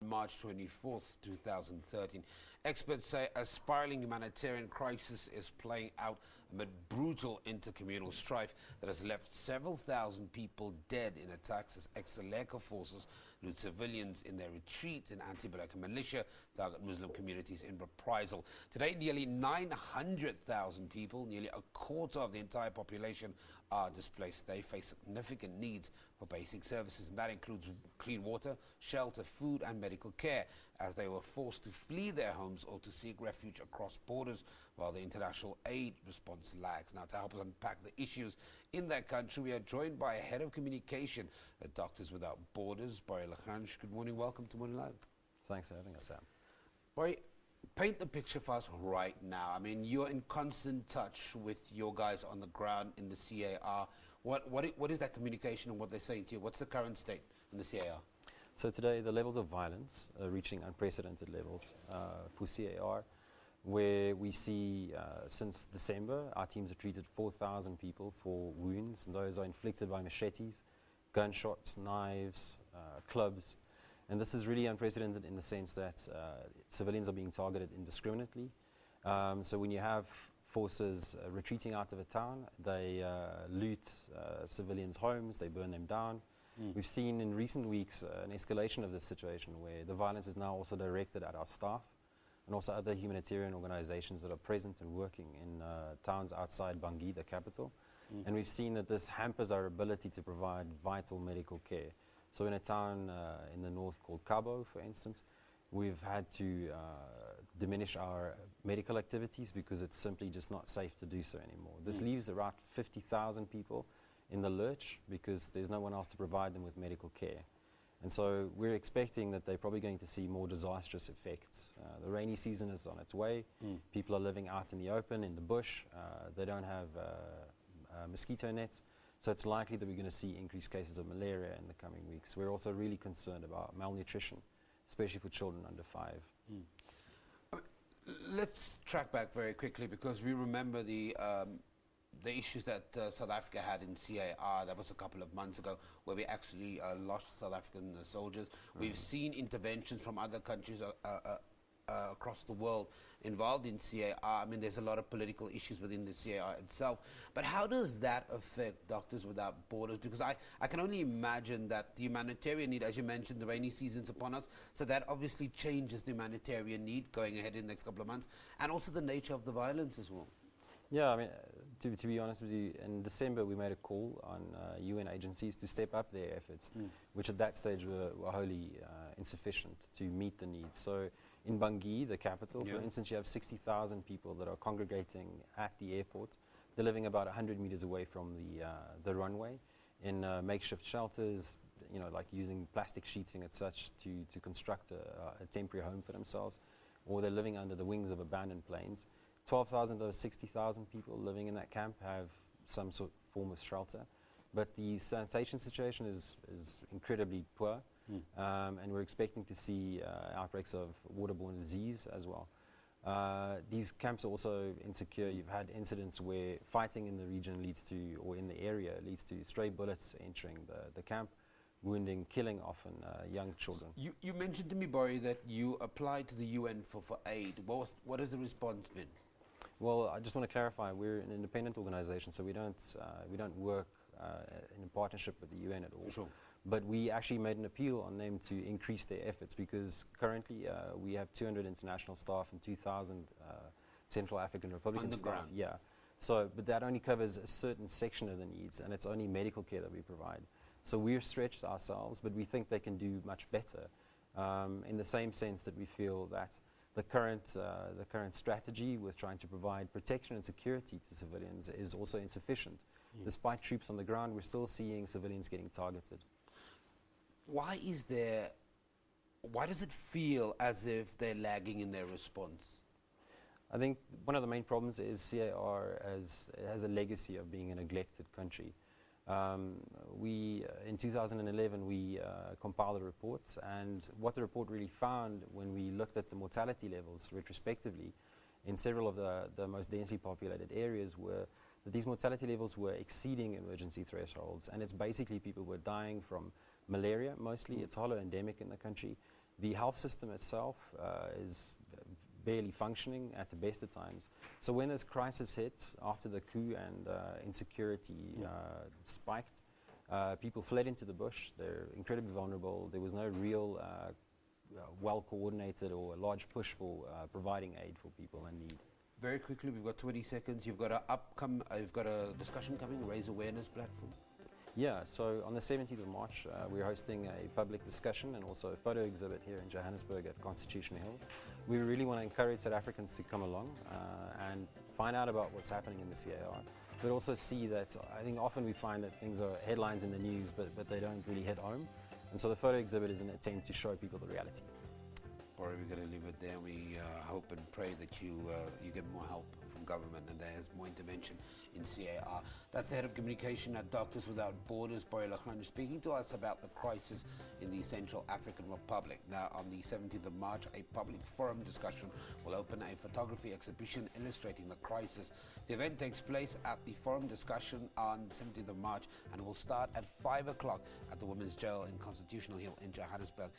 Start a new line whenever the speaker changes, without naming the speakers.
March 24th, 2013. Experts say a spiraling humanitarian crisis is playing out amid brutal intercommunal strife that has left several thousand people dead in attacks as ex-Seleka forces loot civilians in their retreat, and anti-balaka militia target Muslim communities in reprisal. Today, nearly 900,000 people, nearly a quarter of the entire population, are displaced. They face significant needs for basic services, and that includes clean water, shelter, food and medical care, as they were forced to flee their homes or to seek refuge across borders while the international aid response lags. Now, to help us unpack the issues in that country, we are joined by a head of communication at Doctors Without Borders, Borrie. Good morning, welcome to Morning Live.
Thanks for having us, Sam.
Borrie, paint the picture for us right now. I mean, you're in constant touch with your guys on the ground in the CAR. What is that communication and what they're saying to you? What's the current state in the CAR?
So today, the levels of violence are reaching unprecedented levels for CAR, where we see since December, our teams have treated 4,000 people for wounds, and those are inflicted by machetes, gunshots, knives, clubs. And this is really unprecedented in the sense that civilians are being targeted indiscriminately. So when you have forces retreating out of a town, they loot civilians' homes, they burn them down. We've seen in recent weeks an escalation of this situation where the violence is now also directed at our staff and also other humanitarian organizations that are present and working in towns outside Borrie, the capital. And we've seen that this hampers our ability to provide vital medical care. So in a town in the north called Cabo, for instance, we've had to diminish our medical activities because it's simply just not safe to do so anymore. This leaves around 50,000 people in the lurch because there's no one else to provide them with medical care. And so we're expecting that they're probably going to see more disastrous effects. The rainy season is on its way. People are living out in the open, in the bush. They don't have mosquito nets. So it's likely that we're going to see increased cases of malaria in the coming weeks. We're also really concerned about malnutrition, especially for children under 5.
Let's track back very quickly because we remember the issues that South Africa had in CAR. That was a couple of months ago where we actually lost South African soldiers. We've seen interventions from other countries across the world involved in CAR. I mean, there's a lot of political issues within the CAR itself. But how does that affect Doctors Without Borders? Because I can only imagine that the humanitarian need, as you mentioned, the rainy season's upon us, so that obviously changes the humanitarian need going ahead in the next couple of months, and also the nature of the violence as well.
Yeah, I mean, to be honest with you, in December we made a call on UN agencies to step up their efforts, which at that stage were wholly insufficient to meet the needs. So in Borrie, the capital, for instance, you have 60,000 people that are congregating at the airport. They're living about 100 meters away from the runway in makeshift shelters, you know, like using plastic sheeting and such to construct a temporary home for themselves, or they're living under the wings of abandoned planes. 12,000 of 60,000 people living in that camp have some sort of form of shelter. But the sanitation situation is incredibly poor, and we're expecting to see outbreaks of waterborne disease as well. These camps are also insecure. You've had incidents where fighting in the region leads to, or in the area, leads to stray bullets entering the camp, wounding, killing often young children.
You mentioned to me, Borrie, that you applied to the UN for aid. What has the response been?
Well, I just want to clarify, we're an independent organization, so we don't work in partnership with the UN at all.
Sure.
But we actually made an appeal on them to increase their efforts because currently we have 200 international staff and 2,000 Central African Republican staff.
Underground.
Yeah. So, but that only covers a certain section of the needs, and it's only medical care that we provide. So we're stretched ourselves, but we think they can do much better. In the same sense that we feel that the current strategy with trying to provide protection and security to civilians is also insufficient. Despite troops on the ground, we're still seeing civilians getting targeted.
Why does it feel as if they're lagging in their response?
I think one of the main problems is CAR has a legacy of being a neglected country. In 2011, we compiled a report, and what the report really found when we looked at the mortality levels retrospectively in several of the most densely populated areas were that these mortality levels were exceeding emergency thresholds, and it's basically people were dying from malaria mostly. It's holo endemic in the country. The health system itself is barely functioning at the best of times. So when this crisis hit after the coup and insecurity spiked, people fled into the bush. They're incredibly vulnerable. There was no real well-coordinated or a large push for providing aid for people in need.
Very quickly, we've got 20 seconds. You've got a discussion coming, a raise awareness platform.
Yeah, so on the 17th of March, we're hosting a public discussion and also a photo exhibit here in Johannesburg at Constitution Hill. We really want to encourage South Africans to come along and find out about what's happening in the CAR, but also see that I think often we find that things are headlines in the news, but they don't really hit home. And so the photo exhibit is an attempt to show people the reality.
Borrie, we're going to leave it there. We hope and pray that you get more help from government and there's more intervention in CAR. That's the head of communication at Doctors Without Borders, Borrie, speaking to us about the crisis in the Central African Republic. Now, on the 17th of March, a public forum discussion will open a photography exhibition illustrating the crisis. The event takes place at the forum discussion on 17th of March and will start at 5 o'clock at the Women's Jail in Constitutional Hill in Johannesburg.